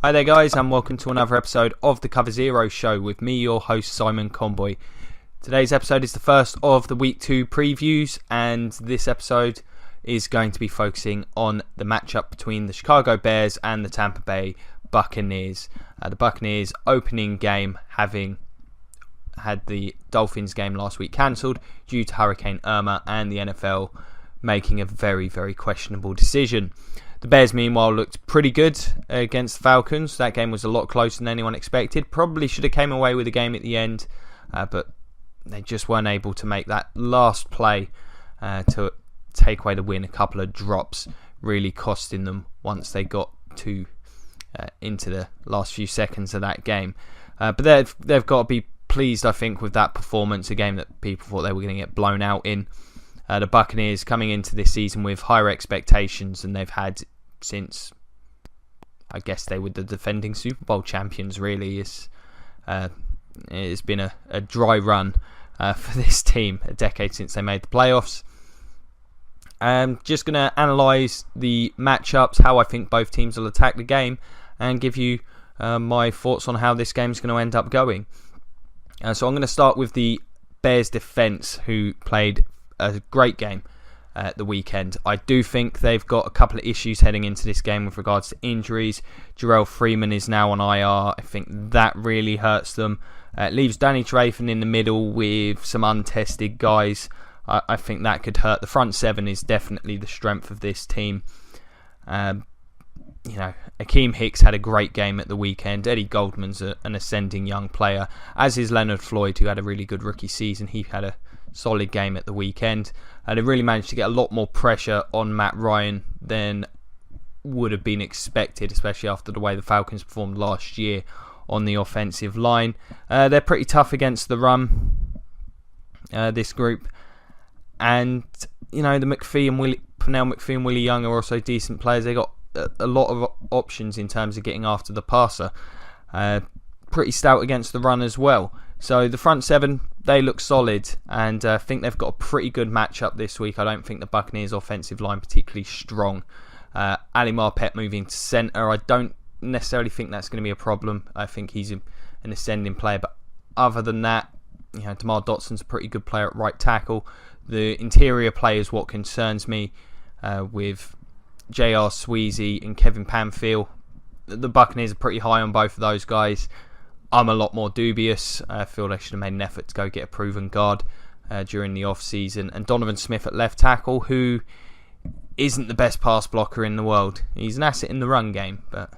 Hi there guys, and welcome to another episode of the Cover Zero Show with me, your host Simon Conboy. Today's episode is the first of the Week 2 previews, and this episode is going to be focusing on the matchup between the Chicago Bears and the Tampa Bay Buccaneers. The Buccaneers opening game having had the Dolphins game last week cancelled due to Hurricane Irma and the NFL making a very, very questionable decision. The Bears, meanwhile, looked pretty good against the Falcons. That game was a lot closer than anyone expected. Probably should have came away with the game at the end, but they just weren't able to make that last play to take away the win. A couple of drops really costing them once they got to into the last few seconds of that game. But they've got to be pleased, I think, with that performance, a game that people thought they were going to get blown out in. The Buccaneers coming into this season with higher expectations than they've had since, I guess, they were the defending Super Bowl champions, really. It's been a dry run for this team, a decade since they made the playoffs. I'm just going to analyse the matchups, how I think both teams will attack the game, and give you my thoughts on how this game is going to end up going. So I'm going to start with the Bears defence, who played a great game at the weekend. I do think they've got a couple of issues heading into this game with regards to injuries. Jarrell Freeman is now on IR. I think that really hurts them. It leaves Danny Trevathan in the middle with some untested guys. I think that could hurt. The front seven is definitely the strength of this team. Akeem Hicks had a great game at the weekend. Eddie Goldman's an ascending young player, as is Leonard Floyd, who had a really good rookie season. He had a solid game at the weekend, and they really managed to get a lot more pressure on Matt Ryan than would have been expected, especially after the way the Falcons performed last year on the offensive line. They're pretty tough against the run, this group, and the Pernell McPhee and Willie Young are also decent players. They got a lot of options in terms of getting after the passer. Pretty stout against the run as well. So the front seven, they look solid, and I think they've got a pretty good matchup this week. I don't think the Buccaneers' offensive line particularly strong. Ali Marpet moving to centre, I don't necessarily think that's going to be a problem. I think he's an ascending player, but other than that, DeMar Dotson's a pretty good player at right tackle. The interior play is what concerns me, with J.R. Sweezy and Kevin Panfield. The Buccaneers are pretty high on both of those guys. I'm a lot more dubious. I feel they should have made an effort to go get a proven guard during the off-season. And Donovan Smith at left tackle, who isn't the best pass blocker in the world. He's an asset in the run game, but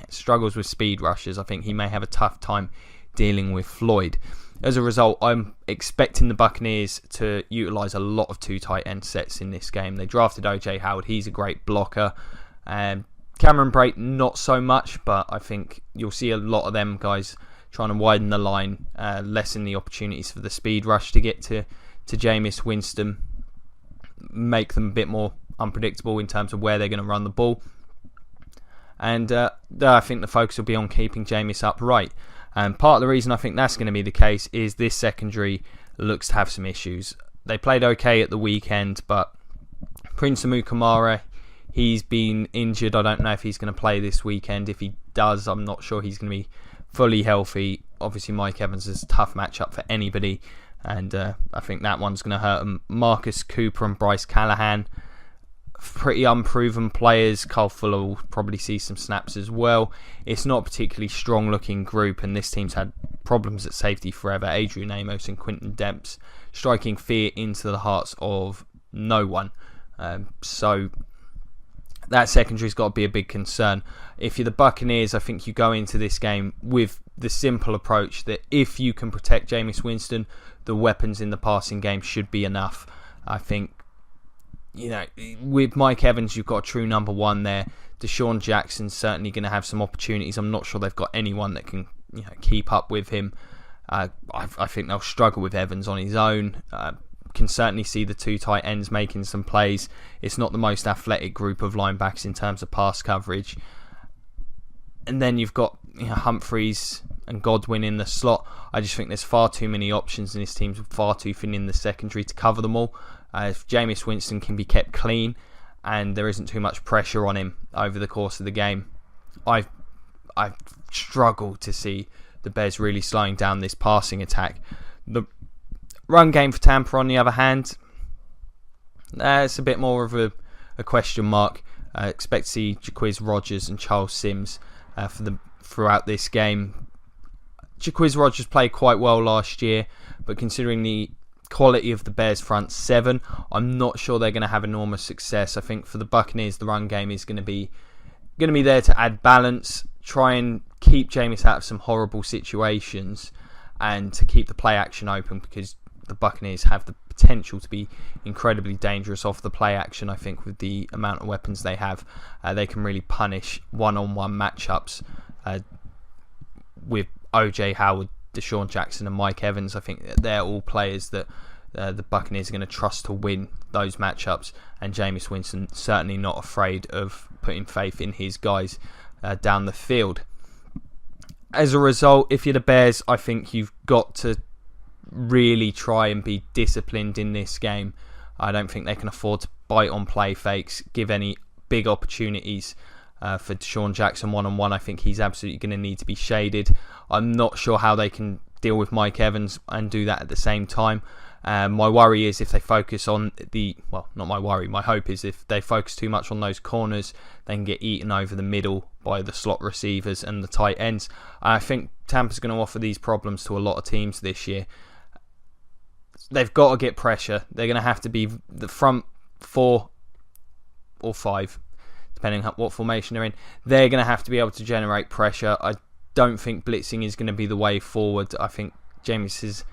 struggles with speed rushes. I think he may have a tough time dealing with Floyd. As a result, I'm expecting the Buccaneers to utilise a lot of two tight end sets in this game. They drafted O.J. Howard. He's a great blocker. Cameron Brate, not so much, but I think you'll see a lot of them guys trying to widen the line, lessen the opportunities for the speed rush to get to Jameis Winston, make them a bit more unpredictable in terms of where they're going to run the ball. And I think the focus will be on keeping Jameis upright. And part of the reason I think that's going to be the case is this secondary looks to have some issues. They played okay at the weekend, but Prince Amukamara, he's been injured. I don't know if he's going to play this weekend. If he does, I'm not sure he's going to be fully healthy. Obviously, Mike Evans is a tough matchup for anybody, and I think that one's going to hurt him. Marcus Cooper and Bryce Callahan, pretty unproven players. Kyle Fuller will probably see some snaps as well. It's not a particularly strong-looking group, and this team's had problems at safety forever. Adrian Amos and Quinton Demps striking fear into the hearts of no one. So that secondary's got to be a big concern. If you're the Buccaneers, I think you go into this game with the simple approach that if you can protect Jameis Winston, the weapons in the passing game should be enough. I think, with Mike Evans, you've got a true number one there. Deshaun Jackson's certainly going to have some opportunities. I'm not sure they've got anyone that can keep up with him. I think they'll struggle with Evans on his own. Can certainly see the two tight ends making some plays. It's not the most athletic group of linebackers in terms of pass coverage. And then you've got Humphreys and Godwin in the slot. I just think there's far too many options, and this team's far too thin in the secondary to cover them all. If Jameis Winston can be kept clean and there isn't too much pressure on him over the course of the game, I I struggle to see the Bears really slowing down this passing attack. The run game for Tampa, on the other hand, it's a bit more of a question mark. I expect to see Jacquizz Rodgers and Charles Sims throughout this game. Jacquizz Rodgers played quite well last year, but considering the quality of the Bears front seven, I'm not sure they're going to have enormous success. I think for the Buccaneers, the run game is going to be there to add balance, try and keep Jameis out of some horrible situations, and to keep the play action open, because the Buccaneers have the potential to be incredibly dangerous off the play action. I think with the amount of weapons they have, they can really punish one-on-one matchups with OJ Howard, Deshaun Jackson and Mike Evans. I think they're all players that the Buccaneers are going to trust to win those matchups, and Jameis Winston certainly not afraid of putting faith in his guys down the field. As a result, if you're the Bears, I think you've got to really try and be disciplined in this game. I don't think they can afford to bite on play fakes, give any big opportunities for Deshaun Jackson one-on-one. I think he's absolutely going to need to be shaded. I'm not sure how they can deal with Mike Evans and do that at the same time. My worry is if they focus on not my worry, my hope is if they focus too much on those corners, they can get eaten over the middle by the slot receivers and the tight ends. I think Tampa's going to offer these problems to a lot of teams this year. They've got to get pressure. They're going to have to be the front 4 or 5, depending on what formation they're in. They're going to have to be able to generate pressure. I don't think blitzing is going to be the way forward. I think Jameis is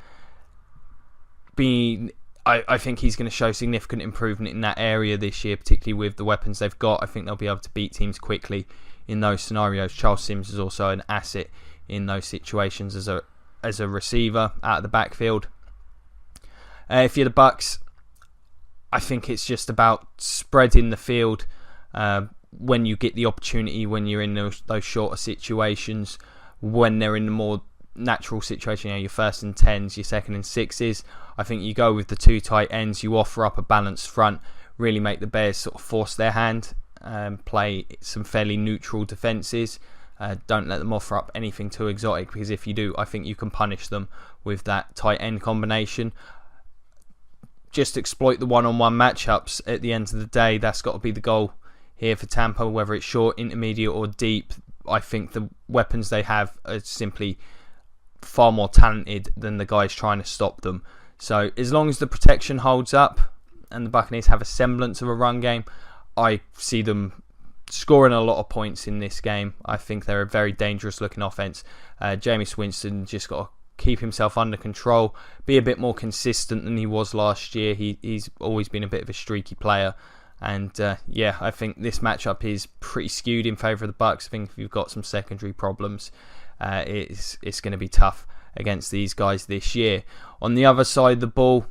I think he's going to show significant improvement in that area this year, particularly with the weapons they've got. I think they'll be able to beat teams quickly in those scenarios. Charles Sims is also an asset in those situations as a receiver out of the backfield. If you're the Bucs, I think it's just about spreading the field when you get the opportunity, when you're in those shorter situations, when they're in the more natural situation, your 1st and 10s, your 2nd and 6s. I think you go with the 2 tight ends, you offer up a balanced front, really make the Bears sort of force their hand, play some fairly neutral defences. Don't let them offer up anything too exotic, because if you do, I think you can punish them with that tight end combination. Just exploit the one-on-one matchups at the end of the day. That's got to be the goal here for Tampa, whether it's short, intermediate or deep. I think the weapons they have are simply far more talented than the guys trying to stop them. So as long as the protection holds up and the Buccaneers have a semblance of a run game, I see them scoring a lot of points in this game. I think they're a very dangerous looking offense. Jameis Winston just got to keep himself under control, be a bit more consistent than he was last year. He's always been a bit of a streaky player. And I think this matchup is pretty skewed in favour of the Bucs. I think if you've got some secondary problems, it's going to be tough against these guys this year. On the other side of the ball,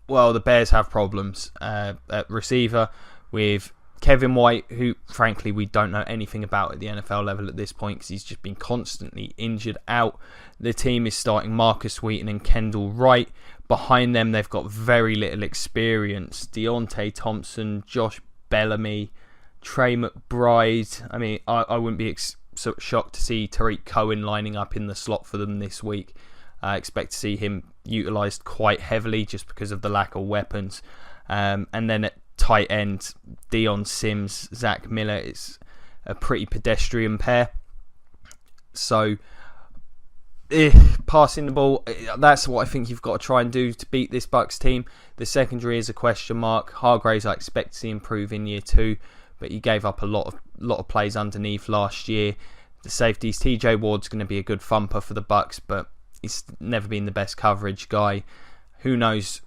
well, the Bears have problems at receiver with Kevin White, who frankly we don't know anything about at the NFL level at this point, because he's just been constantly injured out. The team is starting Marcus Wheaton and Kendall Wright. Behind them, they've got very little experience. Deontay Thompson, Josh Bellamy, Trey McBride. I mean, I wouldn't be so shocked to see Tariq Cohen lining up in the slot for them this week. I expect to see him utilised quite heavily just because of the lack of weapons. And then at tight end, Dion Sims, Zach Miller, it's a pretty pedestrian pair. So passing the ball, that's what I think you've got to try and do to beat this Bucs team. The secondary is a question mark. Hargraves I expect to see improve in year 2, but he gave up a lot of plays underneath last year. The safeties, TJ Ward's going to be a good thumper for the Bucs, but he's never been the best coverage guy. Who knows?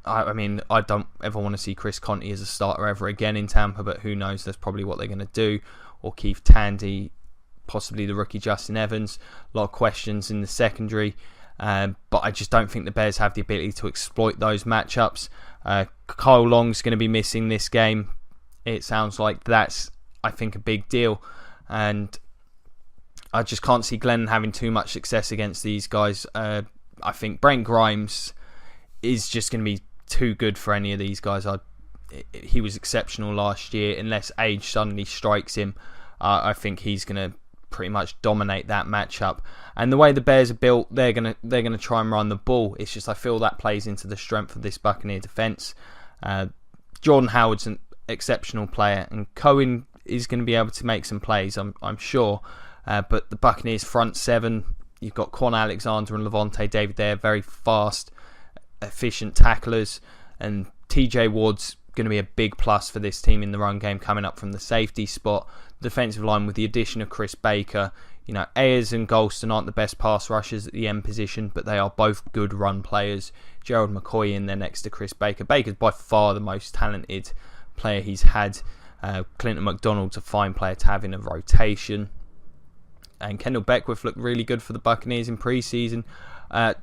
I mean, I don't ever want to see Chris Conte as a starter ever again in Tampa, but who knows? That's probably what they're going to do. Or Keith Tandy, possibly the rookie Justin Evans. A lot of questions in the secondary, but I just don't think the Bears have the ability to exploit those matchups. Kyle Long's going to be missing this game. It sounds like that's, I think, a big deal. And I just can't see Glennon having too much success against these guys. I think Brent Grimes is just going to be too good for any of these guys. He was exceptional last year. Unless age suddenly strikes him, I think he's going to pretty much dominate that matchup. And the way the Bears are built, they're gonna try and run the ball. It's just I feel that plays into the strength of this Buccaneer defense. Jordan Howard's an exceptional player, and Cohen is going to be able to make some plays, I'm sure. But the Buccaneers front seven, you've got Quan Alexander and Levante David there, very fast, efficient tacklers, and TJ Ward's going to be a big plus for this team in the run game coming up from the safety spot. The defensive line with the addition of Chris Baker, Ayers and Golston aren't the best pass rushers at the end position, but they are both good run players. Gerald McCoy in there next to Chris Baker. Baker's by far the most talented player he's had. Clinton McDonald's a fine player to have in a rotation. And Kendall Beckwith looked really good for the Buccaneers in preseason. I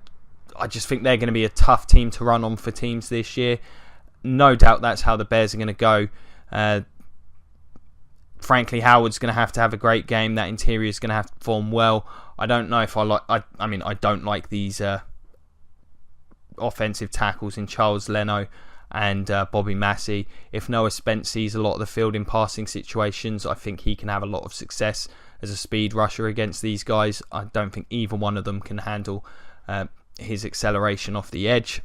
just think they're going to be a tough team to run on for teams this year. No doubt that's how the Bears are going to go. Frankly, Howard's going to have a great game. That interior is going to have to perform well. I don't know if I like... I don't like these offensive tackles in Charles Leno and Bobby Massey. If Noah Spence sees a lot of the field in passing situations, I think he can have a lot of success as a speed rusher against these guys. I don't think either one of them can handle his acceleration off the edge.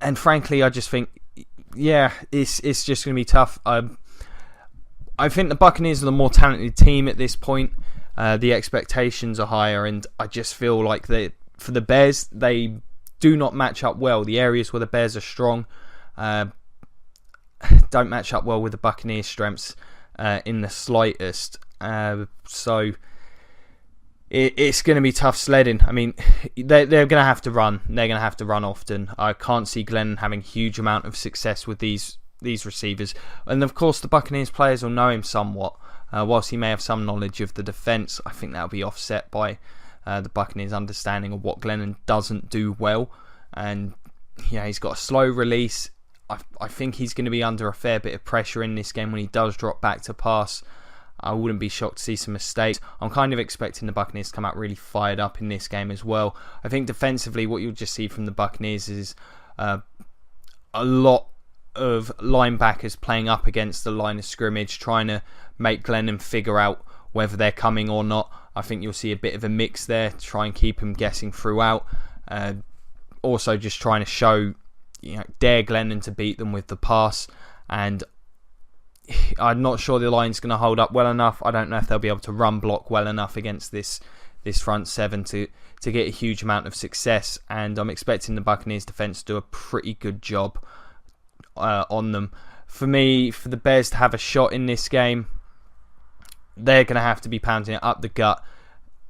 And frankly, I just think, it's just going to be tough. I think the Buccaneers are the more talented team at this point. The expectations are higher, and I just feel like for the Bears, they do not match up well. The areas where the Bears are strong don't match up well with the Buccaneers' strengths in the slightest. So it's going to be tough sledding. I mean, they're going to have to run. They're going to have to run often. I can't see Glennon having huge amount of success with these receivers. And of course, the Buccaneers players will know him somewhat. Whilst he may have some knowledge of the defence, I think that'll be offset by the Buccaneers' understanding of what Glennon doesn't do well. And he's got a slow release. I think he's going to be under a fair bit of pressure in this game when he does drop back to pass. I wouldn't be shocked to see some mistakes. I'm kind of expecting the Buccaneers to come out really fired up in this game as well. I think defensively, what you'll just see from the Buccaneers is a lot of linebackers playing up against the line of scrimmage, trying to make Glennon figure out whether they're coming or not. I think you'll see a bit of a mix there to try and keep him guessing throughout. Also just trying to show, dare Glennon to beat them with the pass. And I'm not sure the line's going to hold up well enough. I don't know if they'll be able to run block well enough against this front seven to get a huge amount of success. And I'm expecting the Buccaneers defence to do a pretty good job on them. For me, for the Bears to have a shot in this game, they're going to have to be pounding it up the gut,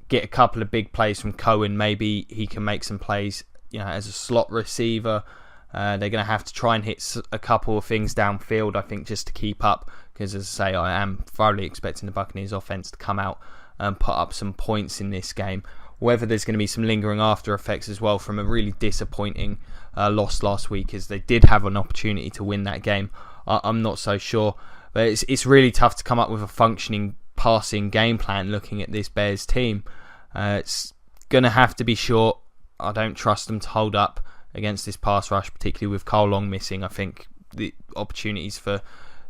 get a couple of big plays from Cohen. Maybe he can make some plays, as a slot receiver. They're going to have to try and hit a couple of things downfield, I think, just to keep up. Because, as I say, I am thoroughly expecting the Buccaneers offense to come out and put up some points in this game. Whether there's going to be some lingering after effects as well from a really disappointing loss last week, as they did have an opportunity to win that game, I'm not so sure. But it's really tough to come up with a functioning passing game plan looking at this Bears team. It's going to have to be short. I don't trust them to hold up against this pass rush, particularly with Carl Long missing. I think the opportunities for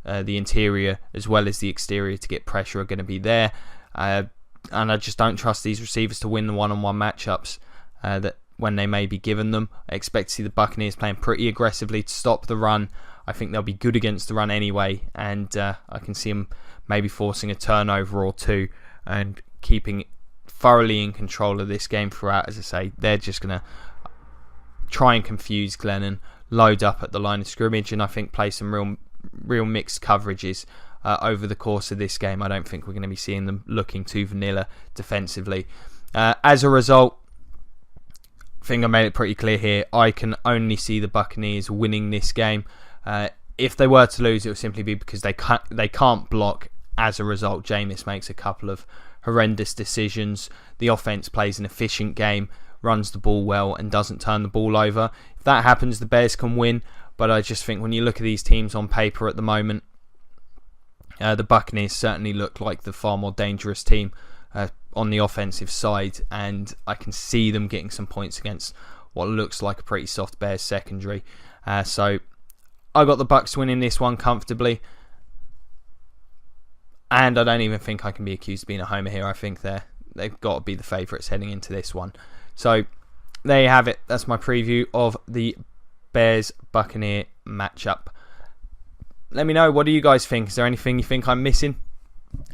the interior as well as the exterior to get pressure are going to be there. And I just don't trust these receivers to win the one-on-one matchups that when they may be given them. I expect to see the Buccaneers playing pretty aggressively to stop the run. I think they'll be good against the run anyway, and I can see them maybe forcing a turnover or two and keeping thoroughly in control of this game throughout. As I say, they're just going to try and confuse Glennon, load up at the line of scrimmage, and I think play some real mixed coverages over the course of this game. I don't think we're going to be seeing them looking too vanilla defensively. As a result, I think I made it pretty clear here. I can only see the Buccaneers winning this game. If they were to lose, it would simply be because they can't block. As a result, Jameis makes a couple of horrendous decisions. The offense plays an efficient game, runs the ball well, and doesn't turn the ball over. If that happens, the Bears can win. But I just think when you look at these teams on paper at the moment, the Buccaneers certainly look like the far more dangerous team on the offensive side, and I can see them getting some points against what looks like a pretty soft Bears secondary. So I got the Bucs winning this one comfortably. And I don't even think I can be accused of being a homer here. I think they've got to be the favourites heading into this one. So there you have it. That's my preview of the Bears-Buccaneer matchup. Let me know, what do you guys think? Is there anything you think I'm missing?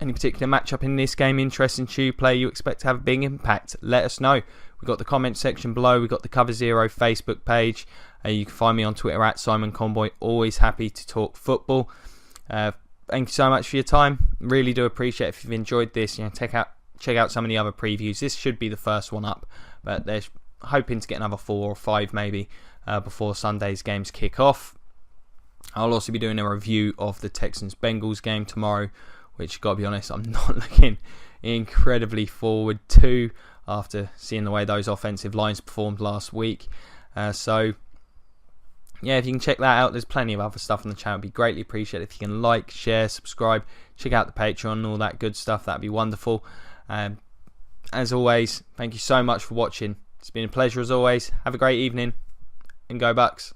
Any particular matchup in this game interesting to you? Player you expect to have a big impact? Let us know. We've got the comment section below. We've got the Cover Zero Facebook page. You can find me on Twitter at Simon Conboy. Always happy to talk football. Thank you so much for your time. Really do appreciate it. If you've enjoyed this, check out some of the other previews. This should be the first one up, but they're hoping to get another 4 or 5 maybe before Sunday's games kick off. I'll also be doing a review of the Texans-Bengals game tomorrow, which, gotta be honest, I'm not looking incredibly forward to after seeing the way those offensive lines performed last week. So, yeah, if you can check that out, there's plenty of other stuff on the channel. It'd be greatly appreciated if you can like, share, subscribe, check out the Patreon and all that good stuff. That'd be wonderful. As always, thank you so much for watching. It's been a pleasure as always. Have a great evening and go Bucs.